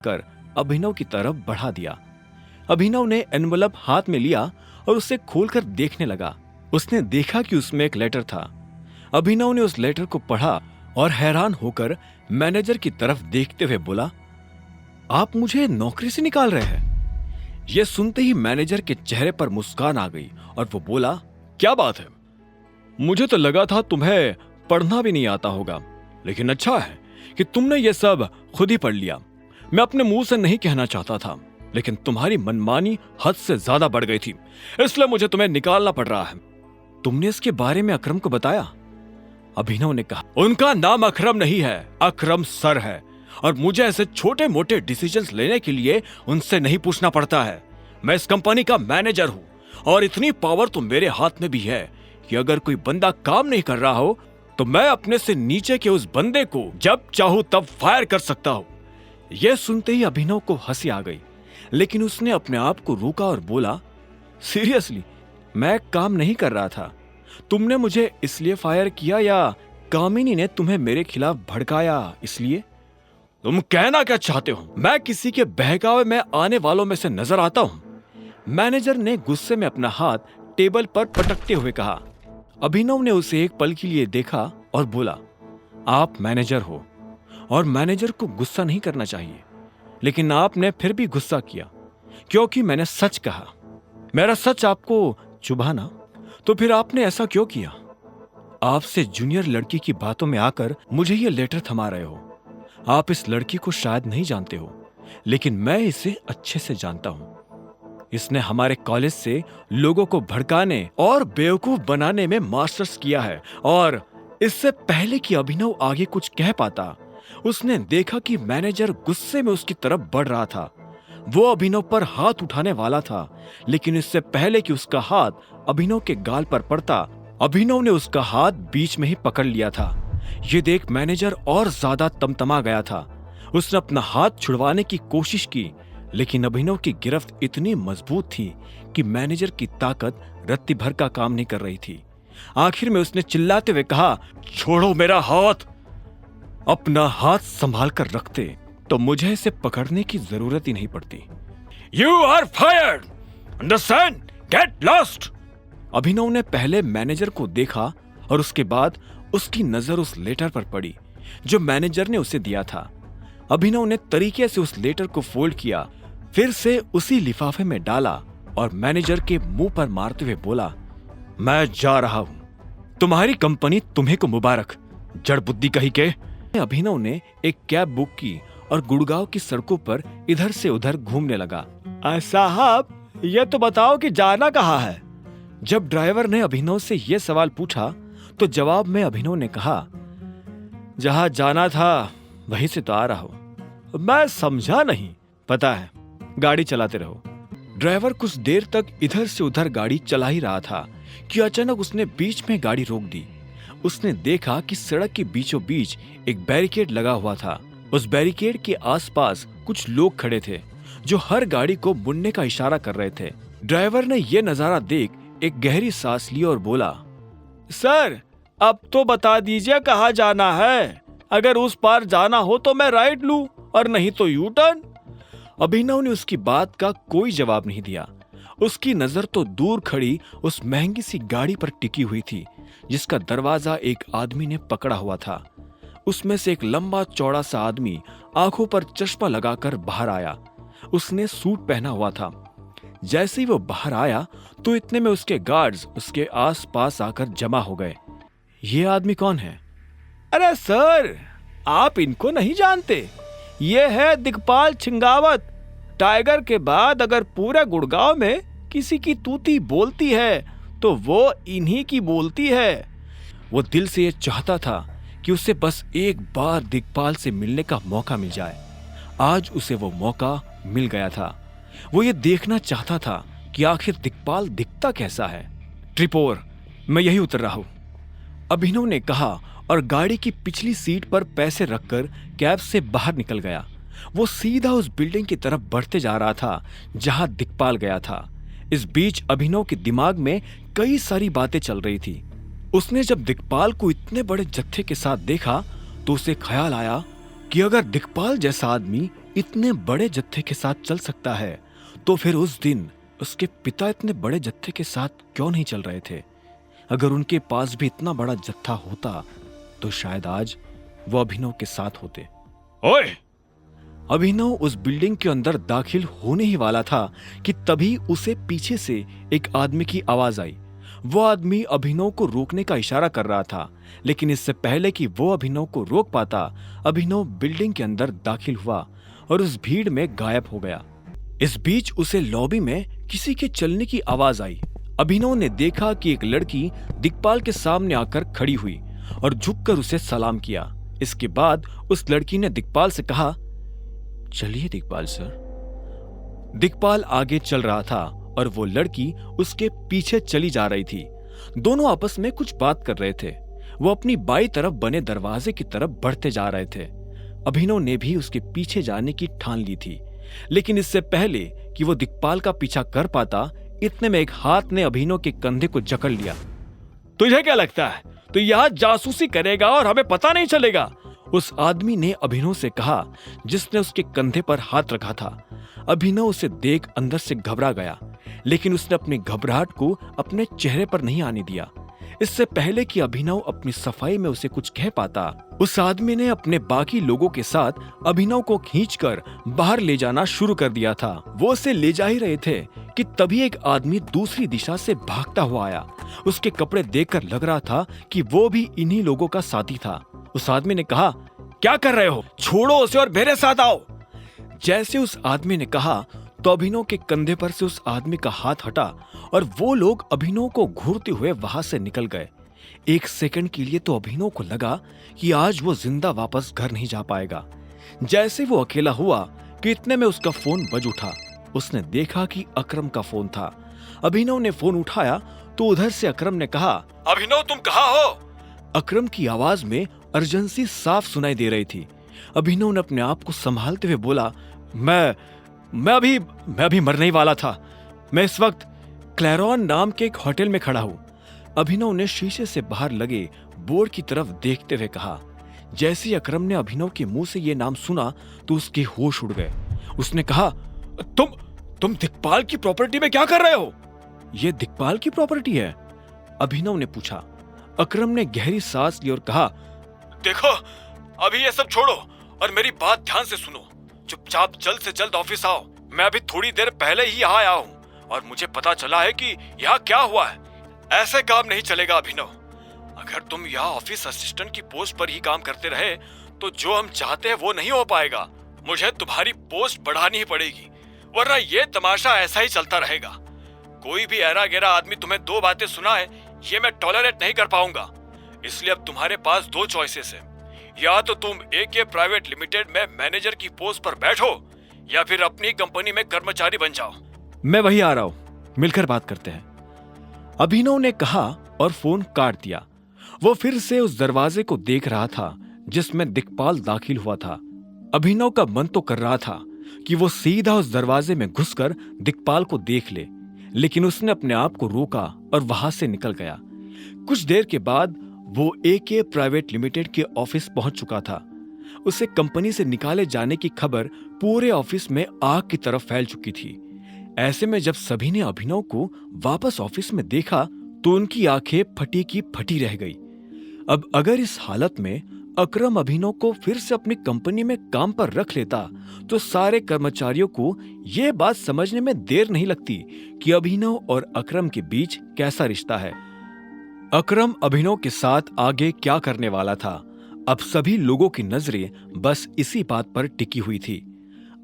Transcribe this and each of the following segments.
कर अभिनव की तरफ बढ़ा दिया। अभिनव ने एनवलप हाथ में लिया और उसे खोलकर देखने लगा। उसने देखा कि उसमें एक लेटर था। अभिनव ने उस लेटर को पढ़ा और हैरान होकर मैनेजर की तरफ देखते हुए बोला, आप मुझे नौकरी से निकाल रहे हैं? यह सुनते ही मैनेजर के चेहरे पर मुस्कान आ गई और वो बोला, क्या बात है? मुझे तो लगा था तुम्हें पढ़ना भी नहीं आता होगा, लेकिन अच्छा है कि तुमने ये सब खुद ही पढ़ लिया। मैं अपने मुंह से नहीं कहना चाहता था, लेकिन तुम्हारी मनमानी हद से ज्यादा बढ़ गई थी, इसलिए मुझे तुम्हें निकालना पड़ रहा है। तुमने इसके बारे में अकरम को बताया? अभिनव ने कहा, उनका नाम अकरम नहीं है, अकरम सर है, और मुझे ऐसे छोटे मोटे डिसीजंस लेने के लिए उनसे नहीं पूछना पड़ता है। मैं इस कंपनी का मैनेजर हूं और इतनी पावर तो मेरे हाथ में भी है कि अगर कोई बंदा काम नहीं कर रहा हो तो मैं अपने से नीचे के उस बंदे को जब चाहूं तब फायर कर सकता हूं। यह सुनते ही अभिनव को हंसी आ गई, लेकिन उसने अपने आप को रोका और बोला, सीरियसली मैं काम नहीं कर रहा था। तुमने मुझे इसलिए फायर किया या कामिनी ने तुम्हें मेरे खिलाफ भड़काया इसलिए? तुम कहना क्या चाहते हो? मैं किसी के बहकावे में आने वालों में से नजर आता हूं? मैनेजर ने गुस्से में अपना हाथ टेबल पर पटकते हुए कहा। अभिनव ने उसे एक पल के लिए देखा और बोला, आप मैनेजर हो और मैनेजर को गुस्सा नहीं करना चाहिए, लेकिन आपने फिर भी गुस्सा किया क्योंकि मैंने सच कहा। मेरा सच आपको चुभा ना, तो फिर आपने ऐसा क्यों किया? आपसे जूनियर लड़की की बातों में आकर मुझे ये लेटर थमा रहे हो। आप इस लड़की को शायद नहीं जानते हो, लेकिन मैं इसे अच्छे से जानता हूं। इसने हमारे कॉलेज से लोगों को भड़काने और बेवकूफ बनाने में मास्टर्स किया है, और इससे पहले कि अभिनव आगे कुछ कह पाता, उसने देखा कि मैनेजर गुस्से में उसकी तरफ बढ़ रहा था। वो अभिनव पर हाथ उठाने वाला था, लेकिन इससे पहले कि उसका हाथ अभिनव के गाल पर पड़ता, अभिनव ने उसका हाथ बीच में ही पकड़ लिया था। ये देख मैनेजर और ज्यादा तमतमा गया था। उसने अपना हाथ छुड़वाने की कोशिश की, लेकिन अभिनव की गिरफ्त इतनी मजबूत थी कि मैनेजर की ताकत रत्ती भर का काम नहीं कर रही थी। आखिर में उसने चिल्लाते हुए कहा, छोड़ो मेरा हाथ। अपना हाथ संभाल कर रखते तो मुझे इसे पकड़ने की जरूरत ही नहीं पड़ती। You are fired, understand, get lost. Abhinav ने पहले मैनेजर को देखा और उसके बाद उसकी नजर उस लेटर पर पड़ी जो मैनेजर ने उसे दिया था। अभिनव ने तरीके से उस लेटर को फोल्ड किया, फिर से उसी लिफाफे में डाला और मैनेजर के मुंह पर मारते हुए बोला, मैं जा रहा हूं। तुम्हारी कंपनी तुम्हें को मुबारक, जड़ बुद्धि कही के। अभिनव ने एक कैब बुक की और गुड़गांव की सड़कों पर इधर से उधर घूमने लगा। साहब, ये तो बताओ कि जाना कहाँ है? जब ड्राइवर ने अभिनव से यह सवाल पूछा तो जवाब में अभिनव ने कहा, जहां जाना था वहीं से तो आ रहा हूं। मैं समझा नहीं। पता है, गाड़ी चलाते रहो। ड्राइवर कुछ देर तक इधर से उधर गाड़ी चला ही रहा था कि अचानक उसने बीच में गाड़ी रोक दी। उसने देखा कि सड़क के बीचों बीच एक बैरिकेड लगा हुआ था। उस बैरिकेड के आसपास कुछ लोग खड़े थे जो हर गाड़ी को मुड़ने का इशारा कर रहे थे। ड्राइवर ने यह नजारा देख एक गहरी सांस ली और बोला, सर, अब तो बता दीजिए कहाँ जाना है। अगर उस पार जाना हो तो मैं राइट लूं और नहीं तो यू टर्न। अभिनव ने उसकी बात का कोई जवाब नहीं दिया। उसकी नजर तो दूर खड़ी उस महंगी सी गाड़ी पर टिकी हुई थी जिसका दरवाजा एक आदमी ने पकड़ा हुआ था। उसमें से एक लंबा चौड़ा सा आदमी आंखों पर चश्मा लगाकर बाहर आया। उसने सूट पहना हुआ था। जैसे ही वो बाहर आया तो इतने में उसके गार्ड्स उसके आसपास आकर जमा हो गए। ये आदमी कौन है? अरे सर, आप इनको नहीं जानते? ये है दिग्पाल छिंगावत। टाइगर के बाद अगर पूरे गुड़गांव में किसी की तूती बोलती है तो वो इन्हीं की बोलती है। वो दिल से ये चाहता था कि उसे बस एक बार दिग्पाल से मिलने का मौका मिल जाए। आज उसे वो मौका मिल गया था। वो ये देखना चाहता था कि आखिर दिग्पाल दिखता कैसा है। ट्रिपोर, मैं यही उतर रहा हूं, अभिनव ने कहा और गाड़ी की पिछली सीट पर पैसे रखकर कैब से बाहर निकल गया। वो सीधा उस बिल्डिंग की तरफ बढ़ते जा रहा था जहां दिग्पाल गया था। इस बीच अभिनव के दिमाग में कई सारी बातें चल रही थी। उसने जब दिग्पाल को इतने बड़े जत्थे के साथ देखा तो उसे ख्याल आया कि अगर दिग्पाल जैसा आदमी इतने बड़े जत्थे के साथ चल सकता है तो फिर उस दिन उसके पिता इतने बड़े जत्थे के साथ क्यों नहीं चल रहे थे? अगर उनके पास भी इतना बड़ा जत्था होता तो शायद आज वो अभिनव के साथ होते। ओए! अभिनव उस बिल्डिंग के अंदर दाखिल होने ही वाला था कि तभी उसे पीछे से एक आदमी की आवाज आई। वो आदमी अभिनव को रोकने का इशारा कर रहा था, लेकिन इससे पहले कि वो अभिनव को रोक पाता, अभिनव बिल्डिंग के अंदर दाखिल हुआ और उस भीड़ में गायब हो गया। इस बीच उसे लॉबी में किसी के चलने की आवाज आई। अभिनव ने देखा कि एक लड़की दिक्पाल के सामने आकर खड़ी हुई और झुककर उसे सलाम किया। इसके बाद उस लड़की ने दिक्पाल से कहा, चलिए दिक्पाल सर। दिक्पाल आगे चल रहा था और वो लड़की उसके पीछे चली जा रही थी। दोनों आपस में कुछ बात कर रहे थे। वो अपनी बाईं तरफ बने दरवाजे की तरफ बढ़ते जा रहे थे। अभिनव ने भी उसके पीछे जाने की ठान ली थी, लेकिन इससे पहले कि वो दिक्पाल का पीछा कर पाता, इतने में एक हाथ ने अभिनव के कंधे को जकड़ लिया। तुझे क्या लगता है तू यहाँ जासूसी करेगा और हमें पता नहीं चलेगा? उस आदमी ने अभिनव से कहा, जिसने उसके कंधे पर हाथ रखा था। अभिनव उसे देख अंदर से घबरा गया, लेकिन उसने अपनी घबराहट को अपने चेहरे पर नहीं आने दिया। इससे पहले कि अभिनव अपनी सफाई में उसे कुछ कह पाता, उस आदमी ने अपने बाकी लोगों के साथ अभिनव को खींचकर बाहर ले जाना शुरू कर दिया था। वो उसे ले जा ही रहे थे कि तभी एक आदमी दूसरी दिशा से भागता हुआ आया। उसके कपड़े देखकर लग रहा था कि वो भी इन्हीं लोगों का साथी था। उस आदमी ने कहा, क्या कर रहे हो? छोड़ो उसे और मेरे साथ आओ। जैसे उस आदमी ने कहा तो अभिनव के कंधे पर से उस आदमी का हाथ हटा और वो लोग अभिनव को घूरते हुए वहां से निकल गए। एक सेकंड के लिए तो अभिनव को लगा कि आज वो जिंदा वापस घर नहीं जा पाएगा। जैसे वो अकेला हुआ कि इतने में उसका फोन बज उठा। उसने देखा कि अकरम का फोन था। अभिनव ने फोन उठाया तो उधर से अकरम ने कहा, अभिनव तुम कहाँ हो? अकरम की आवाज में अर्जेंसी साफ सुनाई दे रही थी। अभिनव ने अपने आप को संभालते हुए बोला, मैं अभी मरने ही वाला था। मैं इस वक्त क्लैरॉन नाम के एक होटल में खड़ा हूँ। अभिनव ने शीशे से बाहर लगे बोर्ड की तरफ देखते हुए कहा। जैसे ही अकरम ने अभिनव के मुंह से ये नाम सुना तो उसके होश उड़ गए। उसने कहा, तुम दिक्पाल की प्रॉपर्टी में क्या कर रहे हो? ये दिक्पाल की प्रॉपर्टी है? अभिनव ने पूछा। अकरम ने गहरी सांस ली और कहा, देखो अभी ये सब छोड़ो और मेरी बात ध्यान से सुनो। चुपचाप जल्द से जल्द ऑफिस आओ। मैं अभी थोड़ी देर पहले ही यहाँ आया हूँ और मुझे पता चला है कि यहाँ क्या हुआ है। ऐसे काम नहीं चलेगा अभिनव। अगर तुम यहाँ ऑफिस असिस्टेंट की पोस्ट पर ही काम करते रहे तो जो हम चाहते हैं वो नहीं हो पाएगा। मुझे तुम्हारी पोस्ट बढ़ानी ही पड़ेगी, वरना ये तमाशा ऐसा ही चलता रहेगा। कोई भी ऐरा गैरा आदमी तुम्हें दो बातें सुनाए, ये मैं टॉलरेट नहीं कर पाऊंगा। इसलिए अब तुम्हारे पास दो चॉइसेस है। या तो तुम एके प्राइवेट लिमिटेड में मैनेजर की पोस्ट पर बैठो या फिर अपनी कंपनी में कर्मचारी बन जाओ। मैं वही आ रहा हूँ, मिलकर बात करते हैं, अभिनव ने कहा और फोन काट दिया। वो फिर से उस दरवाजे को देख रहा था जिसमें दिक्पाल दाखिल हुआ था। अभिनव का मन तो कर रहा था कि वो सीधा उस दरवाजे में घुसकर दिक्पाल को देख ले, लेकिन उसने अपने आप को रोका और वहां से निकल गया। कुछ देर के बाद वो एके प्राइवेट लिमिटेड के ऑफिस पहुंच चुका था। उसे कंपनी से निकाले जाने की खबर पूरे ऑफिस में आग की तरफ फैल चुकी थी। ऐसे में जब सभी ने अभिनव को वापस ऑफिस में देखा तो उनकी आंखें फटी की फटी रह गई। अब अगर इस हालत में अकरम अभिनव को फिर से अपनी कंपनी में काम पर रख लेता तो सारे कर्मचारियों को यह बात समझने में देर नहीं लगती कि अभिनव और अकरम के बीच कैसा रिश्ता है। अकरम अभिनव के साथ आगे क्या करने वाला था, अब सभी लोगों की नजरें बस इसी बात पर टिकी हुई थी।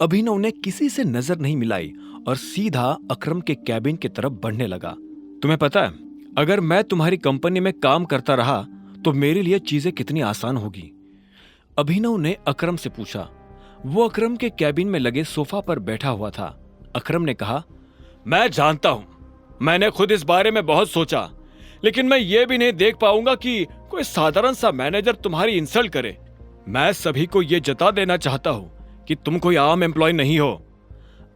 अभिनव ने किसी से नजर नहीं मिलाई और सीधा अकरम के कैबिन की तरफ बढ़ने लगा। तुम्हें पता है, अगर मैं तुम्हारी कंपनी में काम करता रहा तो मेरे लिए चीजें कितनी आसान होगी? अभिनव ने अकरम से पूछा। वो अकरम के कैबिन में लगे सोफा पर बैठा हुआ था। अकरम ने कहा, मैं जानता हूं, मैंने खुद इस बारे में बहुत सोचा, लेकिन मैं ये भी नहीं देख पाऊंगा कि कोई साधारण सा मैनेजर तुम्हारी इंसल्ट करे। मैं सभी को ये जता देना चाहता हूं कि तुम कोई आम एम्प्लॉय नहीं हो।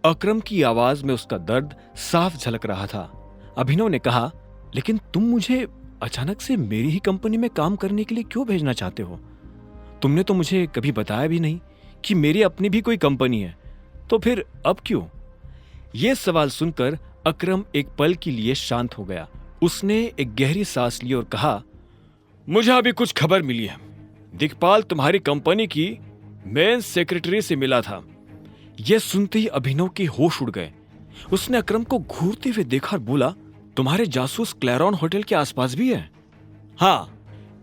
अकरम की आवाज में उसका दर्द साफ झलक रहा था। अभिनव ने कहा, लेकिन तुम मुझे अचानक से मेरी ही कंपनी में काम करने के लिए क्यों भेजना चाहते हो? तुमने तो मुझे कभी बताया भी नहीं कि मेरी अपनी भी कोई कंपनी है, तो फिर अब क्यों? यह सवाल सुनकर अकरम एक पल के लिए शांत हो गया। उसने एक गहरी सांस ली और कहा, मुझे अभी कुछ खबर मिली है। दिक्पाल तुम्हारी कंपनी की मेन सेक्रेटरी से मिला था। यह सुनते ही अभिनव के होश उड़ गए। उसने अकरम को घूरते हुए देखा और बोला, तुम्हारे जासूस क्लैरॉन होटल के आसपास भी है? हाँ,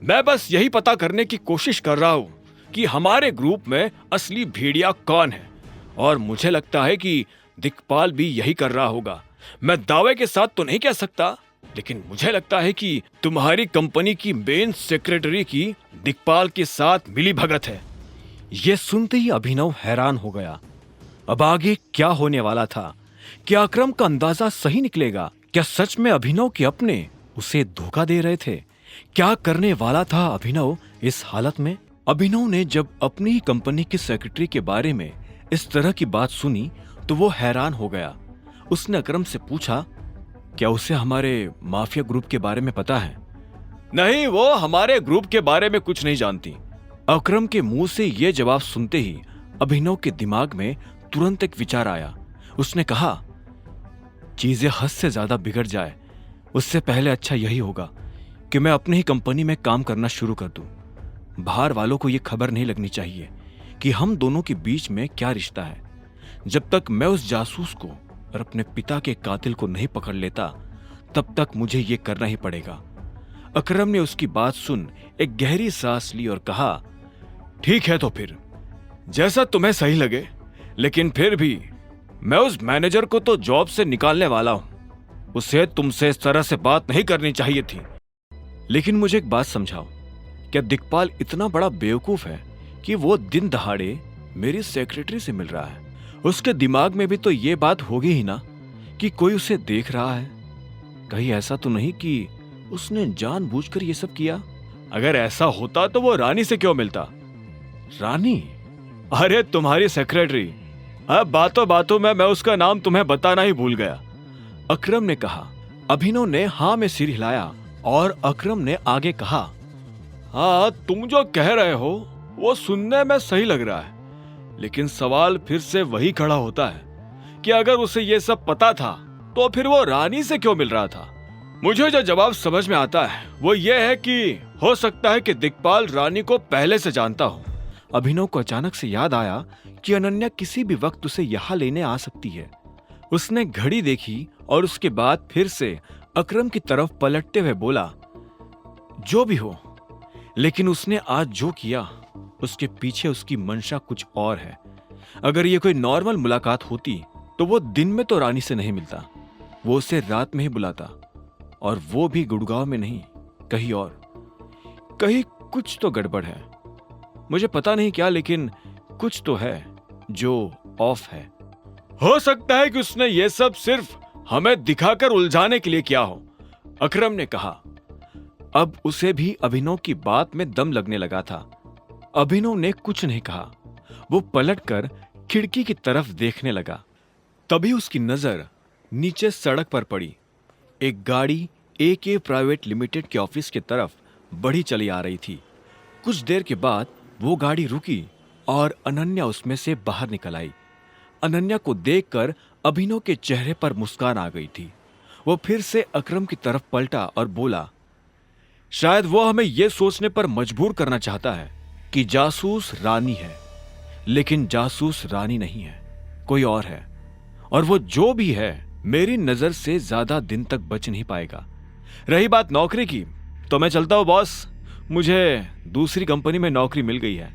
मैं बस यही पता करने की कोशिश कर रहा हूँ कि हमारे ग्रुप में असली भेड़िया कौन है, और मुझे लगता है कि दिक्पाल भी यही कर रहा होगा। मैं दावे के साथ तो नहीं कह सकता, लेकिन मुझे लगता है कि तुम्हारी कंपनी की मेन सेक्रेटरी की दिक्पाल के साथ मिली भगत है। यह सुनते ही अभिनव हैरान हो गया। अब आगे क्या होने वाला था? क्या अकरम का अंदाजा सही निकलेगा? क्या सच में अभिनव के अपने उसे धोखा दे रहे थे? क्या करने वाला था अभिनव इस हालत में? अभिनव ने जब अपनी ही कंपनी की सेक्रेटरी के बारे में इस तरह की बात सुनी तो वो हैरान हो गया। उसने अकरम से पूछा, क्या उसे हमारे माफिया ग्रुप के बारे में पता है? नहीं, वो हमारे ग्रुप के बारे में कुछ नहीं जानती। अकरम के मुंह से यह जवाब सुनते ही अभिनव के दिमाग में तुरंत एक विचार आया। उसने कहा, चीजें हद से ज्यादा बिगड़ जाए उससे पहले अच्छा यही होगा कि मैं अपनी ही कंपनी में काम करना शुरू कर दूं। बाहर वालों को यह खबर नहीं लगनी चाहिए कि हम दोनों के बीच में क्या रिश्ता है। जब तक मैं उस जासूस को और अपने पिता के कातिल को नहीं पकड़ लेता, तब तक मुझे यह करना ही पड़ेगा। अकरम ने उसकी बात सुन एक गहरी सांस ली और कहा, ठीक है तो फिर जैसा तुम्हें सही लगे, लेकिन फिर भी मैं उस मैनेजर को तो जॉब से निकालने वाला हूं। उसे तुमसे इस तरह से बात नहीं करनी चाहिए थी। लेकिन मुझे एक बात समझाओ, क्या दिक्पाल इतना बड़ा बेवकूफ है कि वो दिन दहाड़े मेरी सेक्रेटरी से मिल रहा है? उसके दिमाग में भी तो ये बात होगी ही ना कि कोई उसे देख रहा है। कहीं ऐसा तो नहीं कि उसने जानबूझकर ये सब किया? अगर ऐसा होता तो वो रानी से क्यों मिलता? रानी? अरे तुम्हारी सेक्रेटरी। अब बातों बातों में मैं उसका नाम तुम्हें बताना ही भूल गया, अकरम ने कहा। अभिनव ने हाँ में सिर हिलाया और अकरम ने आगे कहा, हाँ, तुम जो कह रहे हो वो सुनने में सही लग रहा है, लेकिन सवाल फिर से वही खड़ा होता है कि अगर उसे ये सब पता था तो फिर वो रानी से क्यों मिल रहा था? मुझे जो जवाब समझ में आता है वो ये है कि हो सकता है कि दिक्पाल रानी को पहले से जानता हो। अभिनव को अचानक से याद आया कि अनन्या किसी भी वक्त उसे यहाँ लेने आ सकती है। उसने घड़ी देखी और उसके बाद फिर से अकरम की तरफ पलटते हुए बोला, जो भी हो, लेकिन उसने आज जो किया उसके पीछे उसकी मंशा कुछ और है। अगर ये कोई नॉर्मल मुलाकात होती तो वो दिन में तो रानी से नहीं मिलता, वो उसे रात में ही बुलाता, और वो भी गुड़गांव में नहीं, कहीं और। कहीं कुछ तो गड़बड़ है। मुझे पता नहीं क्या, लेकिन कुछ तो है जो ऑफ है। हो सकता है कि उसने ये सब सिर्फ हमें दिखाकर उलझाने के लिए किया हो, अकरम ने कहा। अब उसे भी अभिनव की बात में दम लगने लगा था। अभिनव ने कुछ नहीं कहा। वो पलटकर खिड़की की तरफ देखने लगा। तभी उसकी नजर नीचे सड़क पर पड़ी। एक गाड़ी AK प्राइवेट लिमिटेड के ऑफिस की तरफ बढ़ी चली आ रही थी। कुछ देर के बाद वो गाड़ी रुकी और अनन्या उसमें से बाहर निकल आई। अनन्या को देखकर अभिनव के चेहरे पर मुस्कान आ गई थी। वो फिर से अकरम की तरफ पलटा और बोला, शायद वो हमें यह सोचने पर मजबूर करना चाहता है कि जासूस रानी है, लेकिन जासूस रानी नहीं है, कोई और है। और वो जो भी है मेरी नजर से ज्यादा दिन तक बच नहीं पाएगा। रही बात नौकरी की, तो मैं चलता हूं बॉस, मुझे दूसरी कंपनी में नौकरी मिल गई है।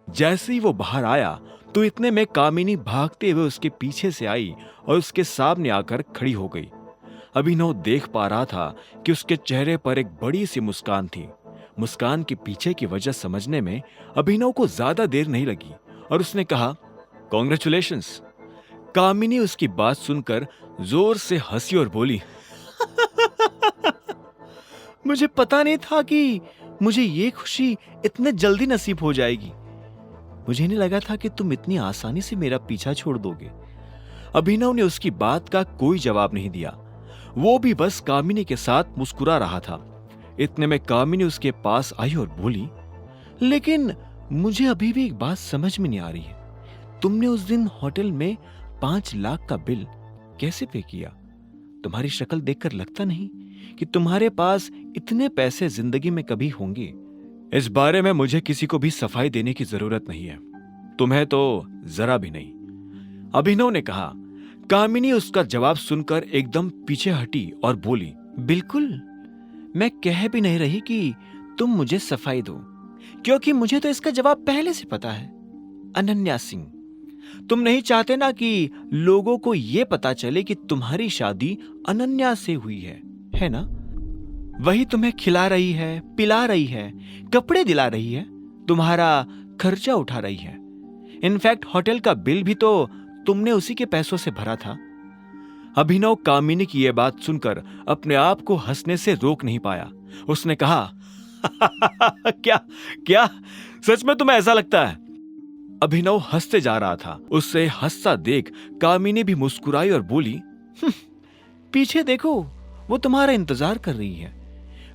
जैसे ही वो बाहर आया तो इतने में कामिनी भागते हुए उसके पीछे से आई और उसके सामने आकर खड़ी हो गई। अभिनव देख पा रहा था कि उसके चेहरे पर एक बड़ी सी मुस्कान थी। मुस्कान के पीछे की वजह समझने में अभिनव को ज्यादा देर नहीं लगी और उसने कहा, कॉन्ग्रेचुलेशंस। कामिनी उसकी बात सुनकर जोर से हंसी और बोली, मुझे पता नहीं था कि मुझे ये खुशी इतने जल्दी नसीब हो जाएगी। मुझे नहीं लगा था कि तुम इतनी आसानी से मेरा पीछा छोड़ दोगे। अभिनव ने उसकी बात का कोई जवाब नहीं दिया। वो भी बस कामिनी के साथ मुस्कुरा रहा था। इतने में कामिनी उसके पास आई और बोली, लेकिन मुझे अभी भी एक बात समझ में नहीं आ रही है। तुमने उस दिन होटल में 5 लाख का बिल कैसे पे किया? तुम्हारी शक्ल देखकर लगता नहीं कि तुम्हारे पास इतने पैसे जिंदगी में कभी होंगे। इस बारे में मुझे किसी को भी सफाई देने की जरूरत नहीं है, तुम्हें तो जरा भी नहीं, अभिनव ने कहा। कामिनी उसका जवाब सुनकर एकदम पीछे हटी और बोली, बिल्कुल, मैं कह भी नहीं रही कि तुम मुझे सफाई दो, क्योंकि मुझे तो इसका जवाब पहले से पता है। अनन्या सिंह, तुम नहीं चाहते ना कि लोगों को यह पता चले कि तुम्हारी शादी अनन्या से हुई है ना? वही तुम्हें खिला रही है, पिला रही है, कपड़े दिला रही है, तुम्हारा खर्चा उठा रही है। इनफैक्ट होटल का बिल भी तो तुमने उसी के पैसों से भरा था। अभिनव कामिनी की यह बात सुनकर अपने आप को हंसने से रोक नहीं पाया। उसने कहा, क्या क्या सच में तुम्हें ऐसा लगता है? अभिनव हंसते जा रहा था। उससे हंसता देख कामिनी भी मुस्कुराई और बोली, पीछे देखो, वो तुम्हारा इंतजार कर रही है।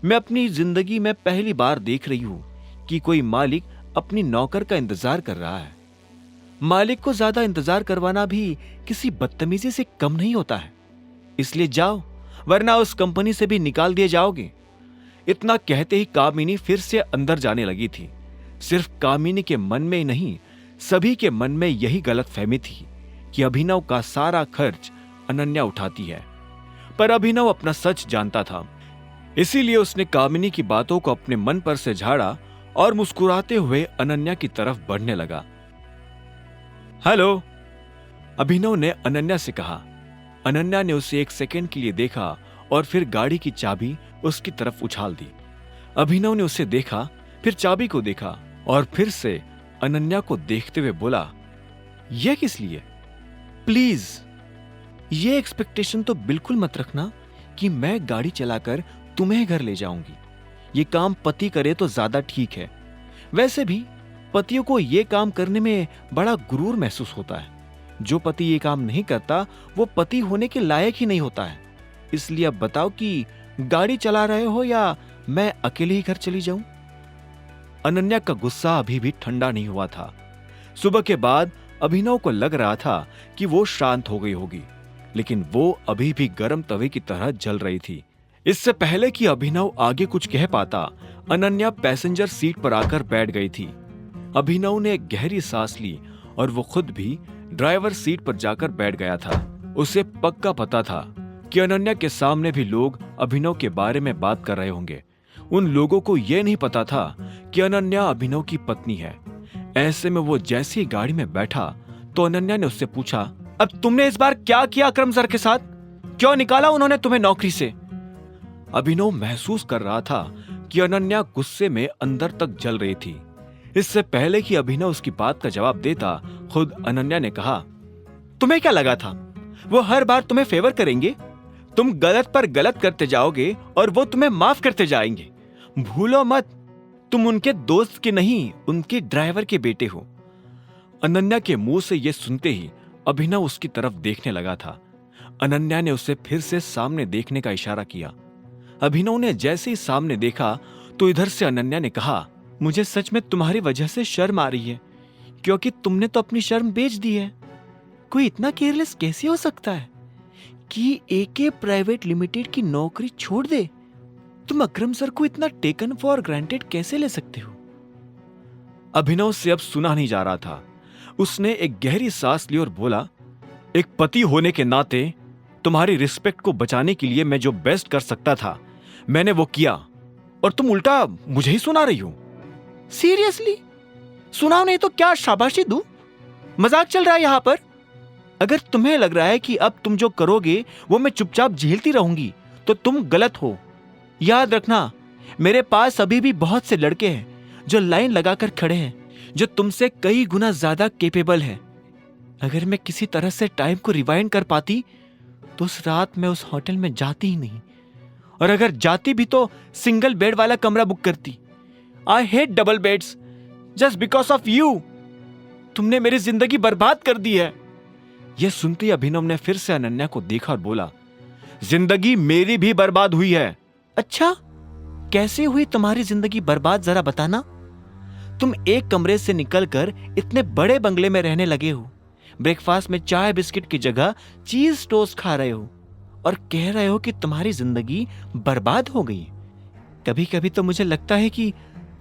मैं अपनी जिंदगी में पहली बार देख रही हूं कि कोई मालिक अपनी नौकर का इंतजार कर रहा है। मालिक को ज्यादा इंतजार करवाना भी किसी बदतमीजी से कम नहीं होता है। इसलिए जाओ, वरना उस कंपनी से भी निकाल दिए जाओगे। इतना कहते ही कामिनी फिर से अंदर जाने लगी थी। सिर्फ कामिनी के मन में ही नहीं, सभी के मन में यही गलतफहमी थी कि अभिनव का सारा खर्च अनन्या उठाती है। पर अभिनव अपना सच जानता था, इसीलिए उसने कामिनी की बातों को अपने मन पर से झाड़ा और मुस्कुराते हुए अनन्या की तरफ बढ़ने लगा। हेलो, अभिनव ने अनन्या से कहा। अनन्या ने उसे 1 सेकंड के लिए देखा और फिर गाड़ी की चाबी उसकी तरफ उछाल दी। अभिनव ने उसे देखा, फिर चाबी को देखा और फिर से अनन्या को देखते हुए बोला, यह किस लिए? प्लीज, ये एक्सपेक्टेशन तो बिल्कुल मत रखना कि मैं गाड़ी चलाकर तुम्हें घर ले जाऊंगी। ये काम पति करे तो ज्यादा ठीक है। वैसे भी पतियों को ये काम करने में बड़ा गुरूर महसूस होता है। जो पति ये काम नहीं करता वो पति होने के लायक ही नहीं होता है। इसलिए अब बताओ कि गाड़ी चला रहे हो या मैं अकेले ही घर चली जाऊं? अनन्या का गुस्सा अभी भी ठंडा नहीं हुआ था। सुबह के बाद अभिनव को लग रहा था कि वो शांत हो गई होगी, लेकिन वो अभी भी गर्म तवे की तरह जल रही थी। इससे पहले कि अभिनव आगे कुछ कह पाता, अनन्या पैसेंजर सीट पर आकर बैठ गई थी। अभिनव ने एक गहरी सांस ली और वो खुद भी ड्राइवर सीट पर जाकर बैठ गया था। उसे पक्का पता था कि अनन्या के सामने भी लोग अभिनव के बारे में बात कर रहे होंगे। उन लोगों को यह नहीं पता था कि अनन्या अभिनव की पत्नी है। ऐसे में वो जैसे ही गाड़ी में बैठा तो अनन्या ने उससे पूछा, अब तुमने इस बार क्या किया अकरम सर के साथ? क्यों निकाला उन्होंने तुम्हें नौकरी से? अभिनव महसूस कर रहा था कि अनन्या गुस्से में अंदर तक जल रही थी। इससे पहले कि अभिनव उसकी बात का जवाब देता, खुद अनन्या ने कहा, तुम्हें क्या लगा था वो हर बार तुम्हें फेवर करेंगे? तुम गलत पर गलत करते जाओगे और वो तुम्हें माफ करते जाएंगे। भूलो मत, तुम उनके दोस्त के नहीं, उनके ड्राइवर के बेटे हो। अनन्या के मुंह से यह सुनते ही अभिनव उसकी तरफ देखने लगा था। अनन्या ने उसे फिर से सामने देखने का इशारा किया। अभिनव ने जैसे ही सामने देखा तो इधर से अनन्या ने कहा, मुझे सच में तुम्हारी वजह से शर्म आ रही है, क्योंकि तुमने तो अपनी शर्म बेच दी है। कोई इतना केयरलेस कैसे हो सकता है कि एके प्राइवेट लिमिटेड की नौकरी छोड़ दे? तुम अकरम सर को इतना टेकन फॉर ग्रांटेड कैसे ले सकते हो? अभिनव से अब सुना नहीं जा रहा था। उसने एक गहरी सांस ली और बोला, एक पति होने के नाते तुम्हारी रिस्पेक्ट को बचाने के लिए मैं जो बेस्ट कर सकता था मैंने वो किया, और तुम उल्टा मुझे ही सुना रही हो। सीरियसली? सुनाओ नहीं तो क्या शाबाशी दूं? मजाक चल रहा है यहां पर? अगर तुम्हें लग रहा है कि अब तुम जो करोगे वो मैं चुपचाप झेलती रहूंगी तो तुम गलत हो। याद रखना, मेरे पास अभी भी बहुत से लड़के हैं जो लाइन लगाकर खड़े हैं, जो तुमसे कई गुना ज्यादा कैपेबल हैं। अगर मैं किसी तरह से टाइम को रिवाइंड कर पाती तो उस रात मैं उस होटल में जाती ही नहीं, और अगर जाती भी तो सिंगल बेड वाला कमरा बुक करती। I hate double beds just because of you. तुमने मेरी जिंदगी बर्बाद कर दी है। यह सुनते ही अभिनव ने फिर से अनन्या को देखा और बोला, जिंदगी मेरी भी बर्बाद हुई है। अच्छा, कैसे हुई तुम्हारी जिंदगी बर्बाद, जरा बताना। तुम एक कमरे से निकलकर इतने बड़े बंगले में रहने लगे हो, ब्रेकफास्ट में चाय बिस्किट की जगह चीज टोस्ट खा रहे हो और कह रहे हो कि तुम्हारी जिंदगी बर्बाद हो गई। कभी कभी तो मुझे लगता है कि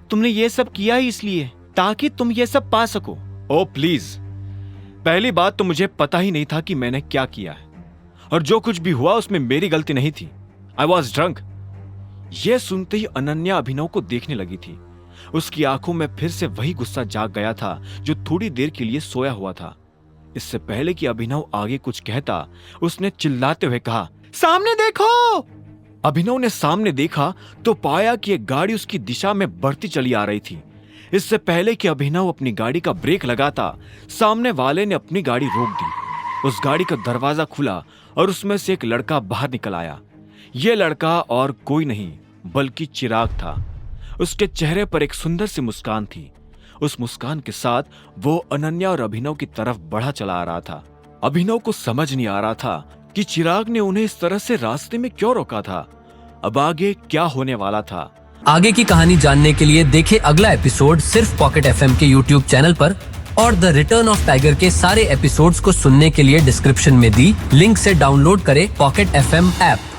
तुमने ये सब किया ही इसलिए ताकि तुम ये सब पा सको। ओ प्लीज, पहली बात तो मुझे पता ही नहीं था कि मैंने क्या किया है, और जो कुछ भी हुआ उसमें मेरी गलती नहीं थी। I was drunk. यह सुनते ही अनन्या अभिनव को देखने लगी थी। उसकी आंखों में फिर से वही गुस्सा जाग गया था जो थोड़ी देर के लिए सोया हुआ था। इससे पहले कि अभिनव आगे कुछ कहता, उसने चिल्लाते हुए कहा, सामने देखो। अभिनव ने सामने देखा तो पाया कि एक गाड़ी उसकी दिशा में बढ़ती चली आ रही थी। इससे पहले कि अभिनव अपनी गाड़ी का ब्रेक लगाता, सामने वाले ने अपनी गाड़ी रोक दी। उस गाड़ी का दरवाजा खुला और उसमें से एक लड़का बाहर निकल आया। यह लड़का और कोई नहीं बल्कि चिराग था। उसके चेहरे पर एक सुंदर सी मुस्कान थी। उस मुस्कान के साथ वो अनन्या और अभिनव की तरफ बढ़ा चला आ रहा था। अभिनव को समझ नहीं आ रहा था कि चिराग ने उन्हें इस तरह से रास्ते में क्यों रोका था। अब आगे क्या होने वाला था? आगे की कहानी जानने के लिए देखें अगला एपिसोड सिर्फ पॉकेट एफएम के यूट्यूब चैनल पर, और द रिटर्न ऑफ टाइगर के सारे एपिसोड्स को सुनने के लिए डिस्क्रिप्शन में दी लिंक से डाउनलोड करें पॉकेट एफएम ऐप।